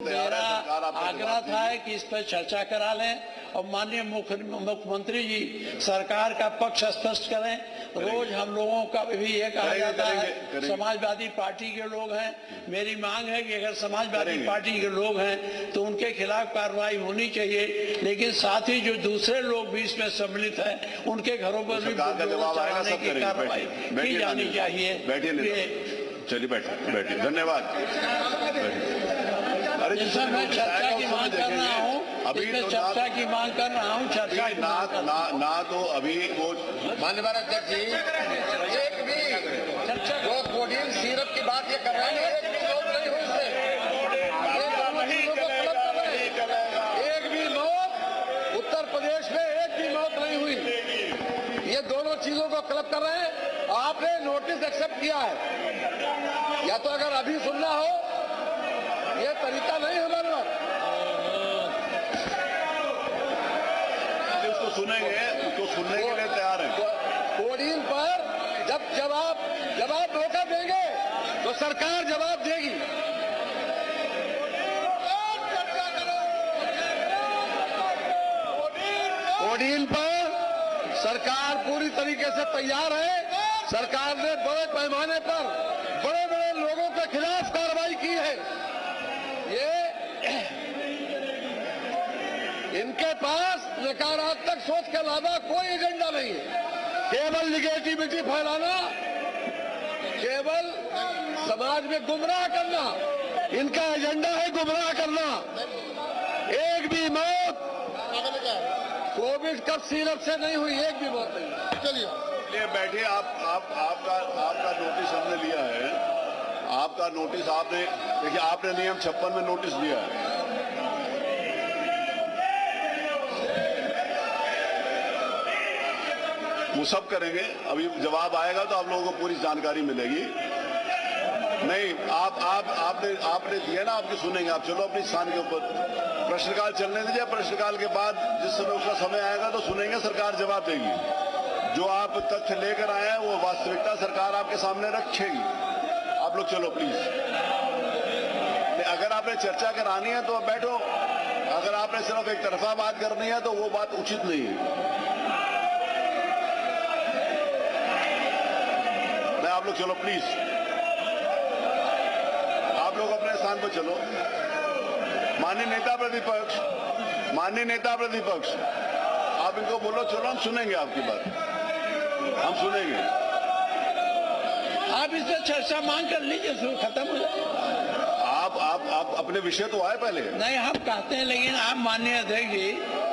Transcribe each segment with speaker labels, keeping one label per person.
Speaker 1: मेरा आग्रह था कि इस पर चर्चा करा लें और माननीय मुख्यमंत्री जी सरकार का पक्ष स्पष्ट करें। रोज हम लोगों का भी ये कहा जाता है समाजवादी पार्टी के लोग हैं। मेरी मांग है कि अगर समाजवादी पार्टी के लोग हैं तो उनके खिलाफ कार्रवाई होनी चाहिए, लेकिन साथ ही जो दूसरे लोग भी इसमें सम्मिलित हैं उनके घरों पर भी चलाने की कार्रवाई की जानी चाहिए।
Speaker 2: चलिए बैठिए, धन्यवाद।
Speaker 1: जैसा मैं चर्चा की मांग कर रहा हूँ,
Speaker 2: अभी तो
Speaker 1: चर्चा की मांग कर रहा हूँ, चर्चा की मांग कर रहा हूँ।
Speaker 2: ना तो अभी वो
Speaker 3: माननीय अध्यक्ष जी, एक भी जो कोडीन सीरप की बात ये कर रहे हैं, एक भी मौत नहीं हुई इससे। एक भी मौत उत्तर प्रदेश में एक भी मौत नहीं हुई। ये दोनों चीजों को क्लब कर रहे हैं। आपने नोटिस एक्सेप्ट किया है, या तो अगर अभी सुनना हो, ये तरीका नहीं है हमारे पास।
Speaker 2: उसको सुनेंगे, उसको सुनने के लिए तैयार है।
Speaker 3: कोडीन पर जब आप मौका देंगे तो सरकार जवाब देगी। कोडीन पर सरकार पूरी तरीके से तैयार है। सरकार ने बड़े पैमाने पर बड़े बड़े लोगों के खिलाफ कार्रवाई की है। इनके पास नकारात्मक सोच के अलावा कोई एजेंडा नहीं है। केवल निगेटिविटी फैलाना, केवल समाज में गुमराह करना, इनका एजेंडा है गुमराह करना। एक भी मौत कोविड कफ सीरप से नहीं हुई, एक भी मौत नहीं।
Speaker 2: चलिए बैठिए। आपका नोटिस हमने लिया है। आपका नोटिस आपने देखिए, आपने नियम 56 में नोटिस दिया है। वो सब करेंगे। अभी जवाब आएगा तो आप लोगों को पूरी जानकारी मिलेगी। नहीं, आपने दिया ना, आपकी सुनेंगे। आप चलो अपनी स्थान के ऊपर, प्रश्नकाल चलने दीजिए। प्रश्नकाल के बाद जिस समय उसका समय आएगा तो सुनेंगे, सरकार जवाब देगी। जो आप तथ्य लेकर आए हैं वो वास्तविकता सरकार आपके सामने रखेगी। आप लोग चलो प्लीज। अगर आपने चर्चा करानी है तो अब बैठो। अगर आपने सिर्फ एक तरफा बात करनी है तो वो बात उचित नहीं है। आप लोग चलो प्लीज, आप लोग अपने स्थान पर चलो। माननीय नेता प्रतिपक्ष, आप इनको बोलो चलो, हम सुनेंगे आपकी बात, हम सुनेंगे।
Speaker 1: आप इससे चर्चा मांग कर लीजिए, खत्म हो जाए।
Speaker 2: आप अपने विषय तो आए पहले।
Speaker 1: नहीं, हम कहते हैं, लेकिन आप माननीय अध्यक्ष जी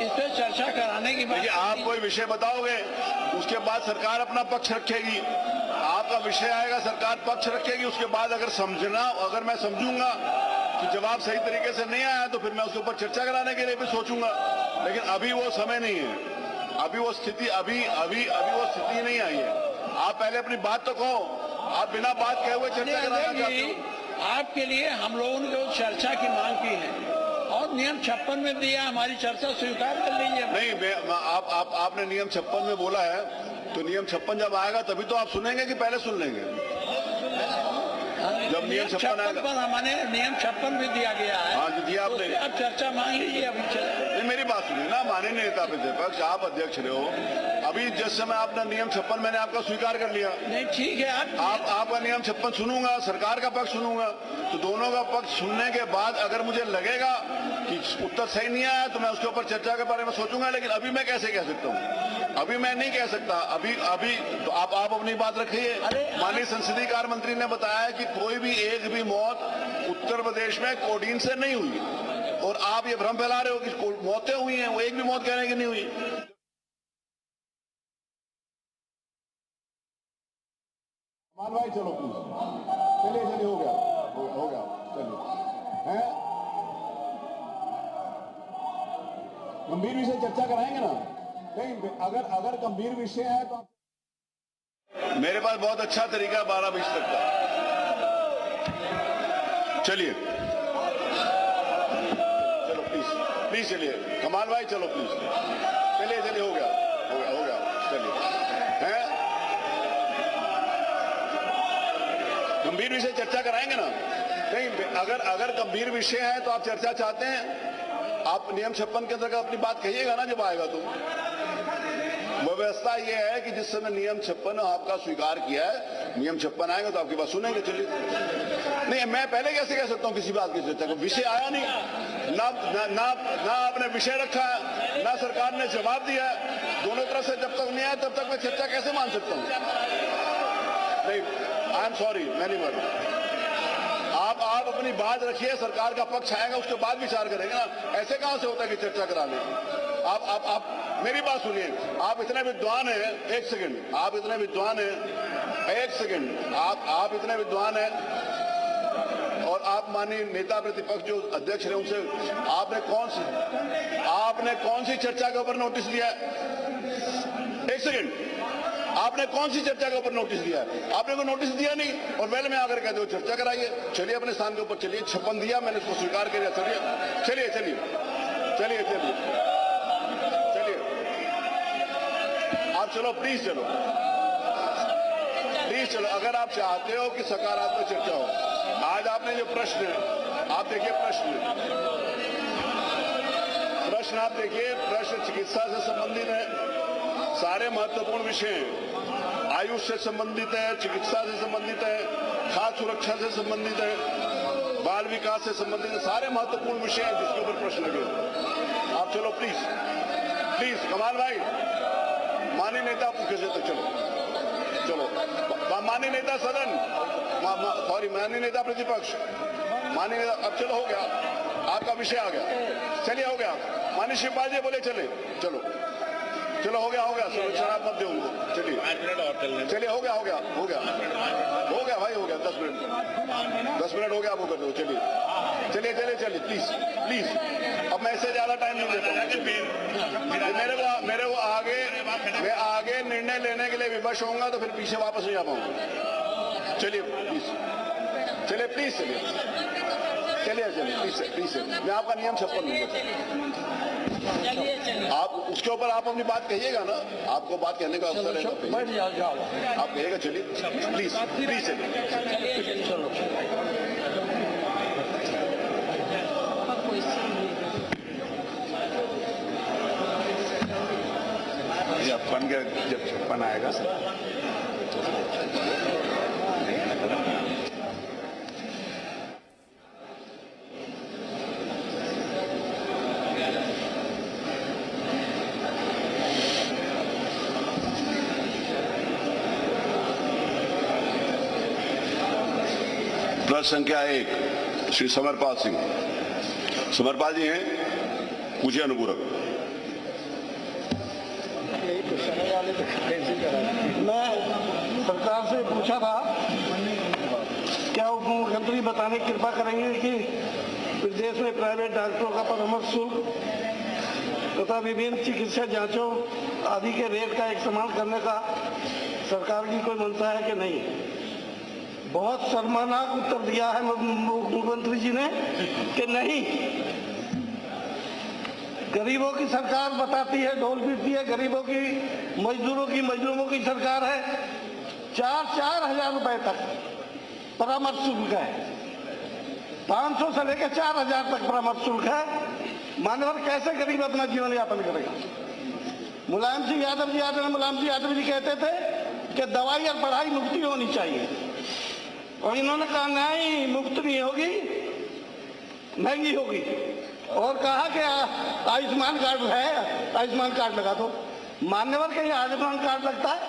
Speaker 1: इस पर चर्चा कराने की बात।
Speaker 2: आप कोई विषय बताओगे, उसके बाद सरकार अपना पक्ष रखेगी। आपका विषय आएगा, सरकार पक्ष रखेगी। उसके बाद अगर मैं समझूंगा कि जवाब सही तरीके से नहीं आया तो फिर मैं उसके ऊपर चर्चा कराने के लिए भी सोचूंगा। लेकिन अभी वो समय नहीं है, अभी वो स्थिति वो स्थिति नहीं आई है। आप पहले अपनी बात तो कहो। आप बिना बात कहे हुए चर्चा कराना चाहते हो।
Speaker 1: आपके लिए हम लोगों ने जो चर्चा की मांग की है और नियम 56 में दिया, हमारी चर्चा स्वीकार कर लीजिए।
Speaker 2: नहीं, आपने नियम 56 में बोला है, तो नियम 56 जब आएगा तभी तो आप सुनेंगे कि पहले सुन लेंगे? जब नियम 56
Speaker 1: पर हमारे नियम 56 में दिया गया है।
Speaker 2: हाँ जी, दिया आपने।
Speaker 1: तो अब चर्चा मांग लीजिए।
Speaker 2: नहीं, मेरी बात सुनिए ना, माननीय नेता प्रतिपक्ष, आप अध्यक्ष रहे हो। अभी जिस समय आपने नियम 56 मैंने आपका स्वीकार कर लिया।
Speaker 1: नहीं, ठीक है।
Speaker 2: आपका नियम 56 सुनूंगा, सरकार का पक्ष सुनूंगा। तो दोनों का पक्ष सुनने के बाद अगर मुझे लगेगा कि उत्तर सही नहीं आया तो मैं उसके ऊपर चर्चा के बारे में सोचूंगा। लेकिन अभी मैं कैसे कह सकता हूँ? अभी मैं नहीं कह सकता। अभी तो आप अपनी बात रखिए। माननीय संसदीय कार्य मंत्री ने बताया कि कोई भी एक भी मौत उत्तर प्रदेश में कोडीन से नहीं हुई, और आप ये भ्रम फैला रहे हो कि मौतें हुई हैं। वो एक भी मौत कहने की नहीं हुई। मान भाई चलो प्लीज, चलिए हो गया चलिए। हैं गंभीर विषय चर्चा कराएंगे ना? नहीं, अगर गंभीर विषय है तो मेरे पास बहुत अच्छा तरीका 12-20 तक का। चलिए चलो प्लीज चलिए। कमाल भाई चलो प्लीज, चलिए हो गया चलिए। हैं गंभीर विषय चर्चा कराएंगे ना? नहीं, अगर गंभीर विषय है तो आप चर्चा चाहते हैं, आप नियम 56 के अंतर्गत अपनी बात कहिएगा ना जब आएगा तो। व्यवस्था यह है कि जिस समय नियम 56 आपका स्वीकार किया है, नियम 56 आएगा तो आपकी बात सुनेंगे। चलिए, नहीं मैं पहले कैसे कह सकता हूं किसी बात की चर्चा को, विषय आया नहीं, ना आपने विषय रखा है, ना सरकार ने जवाब दिया है। दोनों तरफ से जब तक नहीं आया तब तक मैं चर्चा कैसे मान सकता हूं? नहीं, आई एम सॉरी, मैं नहीं मानूं। आप अपनी बात रखिए, सरकार का पक्ष आएगा उसके बाद विचार करेंगे ना। ऐसे कहां से होता है कि चर्चा करा लें? आप मेरी बात सुनिए, आप इतने विद्वान हैं, एक सेकंड, आप इतने विद्वान हैं, एक सेकंड, आप इतने विद्वान हैं और आप माननीय नेता प्रतिपक्ष जो अध्यक्ष हैं उनसे आपने कौन सी चर्चा के ऊपर नोटिस दिया है? एक सेकंड, आपने कौन सी चर्चा के ऊपर नोटिस दिया है? आपने कोई नोटिस दिया नहीं और पहले में आकर कहते हो चर्चा कराइए। चलिए अपने स्थान के ऊपर चलिए, 56 दिया मैंने, इसको स्वीकार कर लिया। चलिए आप चलो, प्लीज चलो। अगर आप चाहते हो कि सकारात्मक चर्चा हो, आज आपने जो प्रश्न आप देखिए, प्रश्न आप देखिए, प्रश्न चिकित्सा से संबंधित है, सारे महत्वपूर्ण विषय हैं, आयुष से संबंधित है, चिकित्सा से संबंधित है, खाद्य सुरक्षा से संबंधित है, बाल विकास से संबंधित है, सारे महत्वपूर्ण विषय हैं जिसके ऊपर प्रश्न लगे। आप चलो प्लीज, कमाल भाई, माननीय नेता मुख्य से तक चलो, माननीय नेता सदन, सॉरी माननीय नेता प्रतिपक्ष, माननीय नेता, अब चलो हो गया, आपका विषय आ गया, चलिए हो गया। माननीय शिवपाल जी बोले चलो हो गया, शराब मत दे उनको, चलिए 5 मिनट और चलिए, हो गया भाई, हो गया 10 मिनट हो गया, आप वो कर दो, चलिए प्लीज। अब मैं इससे ज्यादा टाइम नहीं देता, मेरे को आगे निर्णय लेने के लिए विवश होऊंगा तो फिर पीछे वापस नहीं आ पाऊंगा। चलिए प्लीज, मैं आपका नियम 56 लूंगा। आप उसके ऊपर आप अपनी बात कहिएगा ना, आपको बात कहने का अवसर है,
Speaker 1: बैठ जाओ,
Speaker 2: आप कहिएगा। चलिए प्लीज चलो। अपन के जब 56 आएगा प्रश्न संख्या 1 श्री समरपाल सिंह। समरपाल जी हैं, पूछिए अनुपूरक।
Speaker 4: मैं सरकार से पूछा था, क्या उप मुख्यमंत्री बताने की कृपा करेंगे कि प्रदेश में प्राइवेट डॉक्टरों का परामर्श शुल्क तथा विभिन्न चिकित्सा जांचों आदि के रेट का एक समान करने का सरकार की कोई मंशा है कि नहीं? बहुत शर्मनाक उत्तर दिया है मुख्यमंत्री जी ने कि नहीं। गरीबों की सरकार बताती है, ढोल पीटती है, गरीबों की, मजदूरों की सरकार है। 4-4 हजार रुपए तक परामर्श शुल्क है, 500 से लेकर 4,000 तक परामर्श शुल्क है। मानवर कैसे गरीब अपना जीवन यापन करेगा? मुलायम सिंह यादव जी कहते थे कि दवाई और पढ़ाई मुफ्त होनी चाहिए, और इन्होंने कहा नहीं, मुफ्त नहीं होगी, महंगी होगी, और कहा कि आयुष्मान कार्ड है, आयुष्मान कार्ड लगा दो। मान्यवर के आयुष्मान कार्ड लगता है।